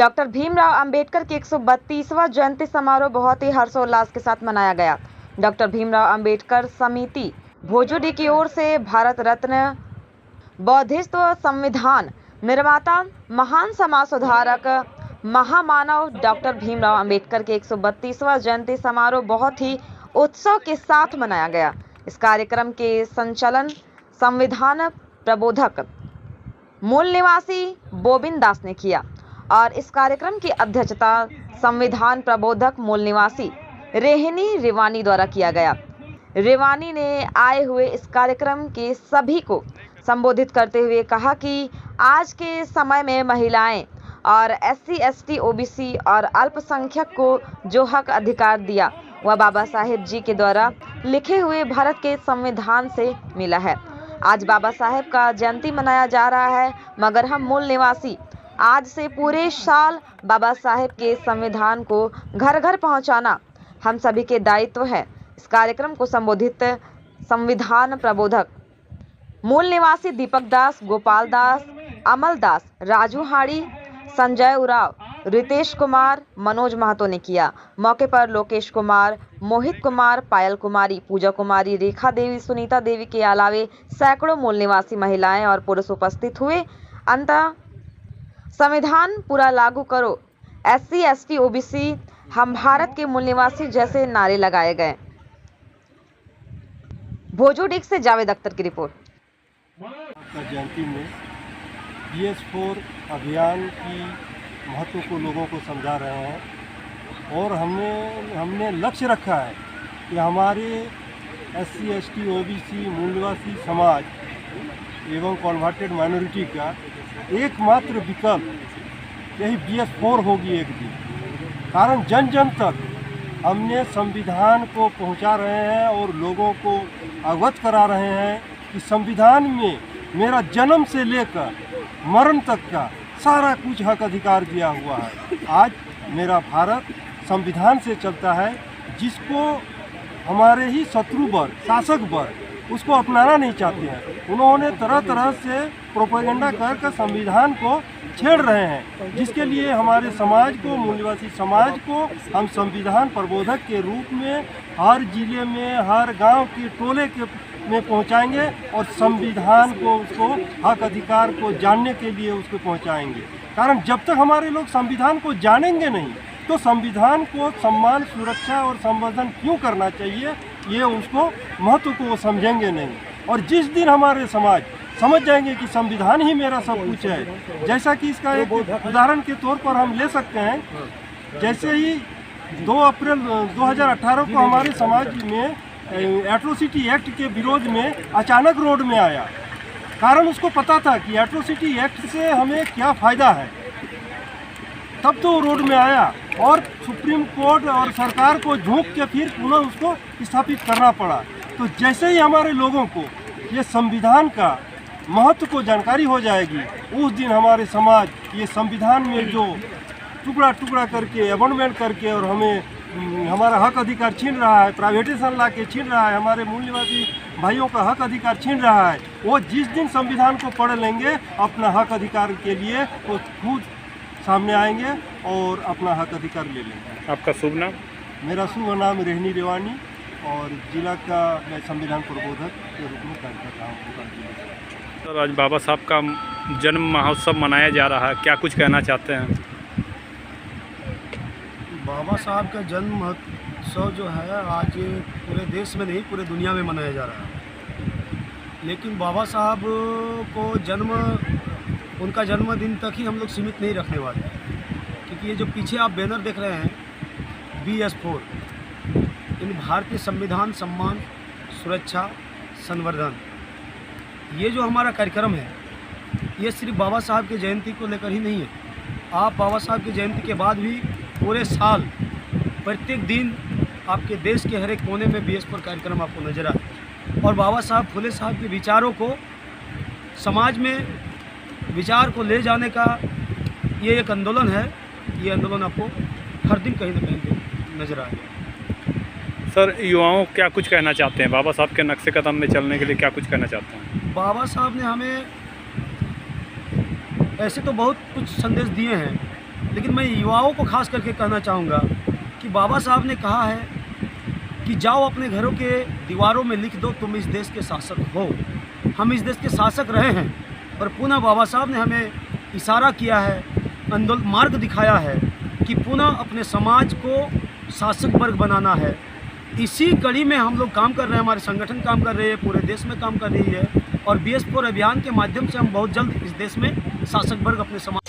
Doctor Bhimrao Ambedkar की 132वां जयंती समारोह बहुत ही हर्षोल्लास के साथ मनाया गया। डॉक्टर भीमराव अंबेडकर समिति भोजोडी की ओर से भारत रत्न, बौद्धिस्ट संविधान निर्माता, महान समाज सुधारक, महामानव डॉक्टर भीमराव अंबेडकर के 132वां जयंती समारोह बहुत ही उत्सव के साथ मनाया गया। इस कार्यक्रम के संचालन संविधान प्रबोधक मूल निवासी बोबिन दास ने किया और इस कार्यक्रम की अध्यक्षता संविधान प्रबोधक मूल निवासी रेहनी रिवानी द्वारा किया गया। रिवानी ने आए हुए इस कार्यक्रम के सभी को संबोधित करते हुए कहा कि आज के समय में महिलाएं और SC, ST, OBC और अल्पसंख्यक को जो हक अधिकार दिया वह बाबा साहेब जी के द्वारा लिखे हुए भारत के संविधान से मिला है। आज बाबा साहेब का जयंती मनाया जा रहा है, मगर हम मूल निवासी आज से पूरे साल बाबा साहेब के संविधान को घर घर पहुंचाना हम सभी के दायित्व है। इस कार्यक्रम को संबोधित संविधान प्रबोधक मूल निवासी दीपक दास, गोपाल दास, अमल दास, राजू हाड़ी, संजय उराव, रितेश कुमार, मनोज महतो ने किया। मौके पर लोकेश कुमार, मोहित कुमार, पायल कुमारी, पूजा कुमारी, रेखा देवी, सुनीता देवी के अलावे सैकड़ों मूल निवासी महिलाएं और पुरुष उपस्थित हुए। अंततः संविधान पूरा लागू करो, SC, ST, OBC, हम भारत के मूल निवासी जैसे नारे लगाए गए। भोजोडी से जावेद अख्तर की रिपोर्ट। जयंती में BS4 अभियान की महत्व को लोगों को समझा रहे हैं और हमने लक्ष्य रखा है कि हमारे SC, ST, OBC मूल निवासी समाज एवं कन्वर्टेड माइनॉरिटी का एकमात्र विकल्प यही BS4 होगी एक दिन। कारण जन जन तक हमने संविधान को पहुंचा रहे हैं और लोगों को अवगत करा रहे हैं कि संविधान में मेरा जन्म से लेकर मरण तक का सारा कुछ हक अधिकार दिया हुआ है। आज मेरा भारत संविधान से चलता है, जिसको हमारे ही शत्रु वर्ग, शासक वर्ग उसको अपनाना नहीं चाहते हैं। उन्होंने तरह तरह से प्रोपेगेंडा कर संविधान को छेड़ रहे हैं, जिसके लिए हमारे समाज को, मूल निवासी समाज को हम संविधान प्रबोधक के रूप में हर जिले में, हर गांव के टोले के में पहुंचाएंगे और संविधान को, उसको हक अधिकार को जानने के लिए उसको पहुंचाएंगे। कारण जब तक हमारे लोग संविधान को जानेंगे नहीं तो संविधान को सम्मान, सुरक्षा और संवर्धन क्यों करना चाहिए, ये उसको महत्व को वो समझेंगे नहीं। और जिस दिन हमारे समाज समझ जाएंगे कि संविधान ही मेरा सब कुछ है, जैसा कि इसका एक उदाहरण के तौर पर हम ले सकते हैं, जैसे ही 2 अप्रैल 2018 को हमारे समाज में एट्रोसिटी एक्ट के विरोध में अचानक रोड में आया। कारण उसको पता था कि एट्रोसिटी एक्ट से हमें क्या फ़ायदा है, तब तो रोड में आया और सुप्रीम कोर्ट और सरकार को झोंक के फिर पुनः उसको स्थापित करना पड़ा। तो जैसे ही हमारे लोगों को ये संविधान का महत्व को जानकारी हो जाएगी, उस दिन हमारे समाज ये संविधान में जो टुकड़ा टुकड़ा करके, अमेंडमेंट करके और हमें हमारा हक अधिकार छीन रहा है, प्राइवेटेशन ला के छीन रहा है, हमारे मूल निवासी भाइयों का हक अधिकार छीन रहा है, वो जिस दिन संविधान को पढ़ लेंगे अपना हक अधिकार के लिए वो खुद सामने आएंगे और अपना हक अधिकार ले लेंगे। आपका शुभ नाम? मेरा शुभ नाम रेहनी रिवानी और जिला का मैं संविधान प्रबोधक के रूप में कार्य कर रहा हूँ। सर, आज बाबा साहब का जन्म महोत्सव मनाया जा रहा है, क्या कुछ कहना चाहते हैं? बाबा साहब का जन्म महोत्सव जो है आज पूरे देश में नहीं, पूरे दुनिया में मनाया जा रहा है। लेकिन बाबा साहब को उनका जन्मदिन तक ही हम लोग सीमित नहीं रखने वाले, क्योंकि ये जो पीछे आप बैनर देख रहे हैं BS4, इन भारतीय संविधान, सम्मान, सुरक्षा, संवर्धन, ये जो हमारा कार्यक्रम है ये सिर्फ बाबा साहब की जयंती को लेकर ही नहीं है। आप बाबा साहब की जयंती के बाद भी पूरे साल प्रत्येक दिन आपके देश के हर एक कोने में BS4 कार्यक्रम आपको नजर आए। और बाबा साहब फुले साहब के विचारों को समाज में विचार को ले जाने का ये एक आंदोलन है। ये आंदोलन आपको हर दिन कहीं ना कहीं नजर आएगा। सर, युवाओं क्या कुछ कहना चाहते हैं? बाबा साहब के नक्शे कदम में चलने के लिए क्या कुछ कहना चाहते हैं? बाबा साहब ने हमें ऐसे तो बहुत कुछ संदेश दिए हैं, लेकिन मैं युवाओं को खास करके कहना चाहूँगा कि बाबा साहब ने कहा है कि जाओ अपने घरों के दीवारों में लिख दो तुम इस देश के शासक हो। हम इस देश के शासक रहे हैं, पर पुनः बाबा साहब ने हमें इशारा किया है, आंदोलन मार्ग दिखाया है कि पुनः अपने समाज को शासक वर्ग बनाना है। इसी कड़ी में हम लोग काम कर रहे हैं, हमारे संगठन काम कर रहे हैं, पूरे देश में काम कर रही है, और BS4 अभियान के माध्यम से हम बहुत जल्द इस देश में शासक वर्ग अपने समाज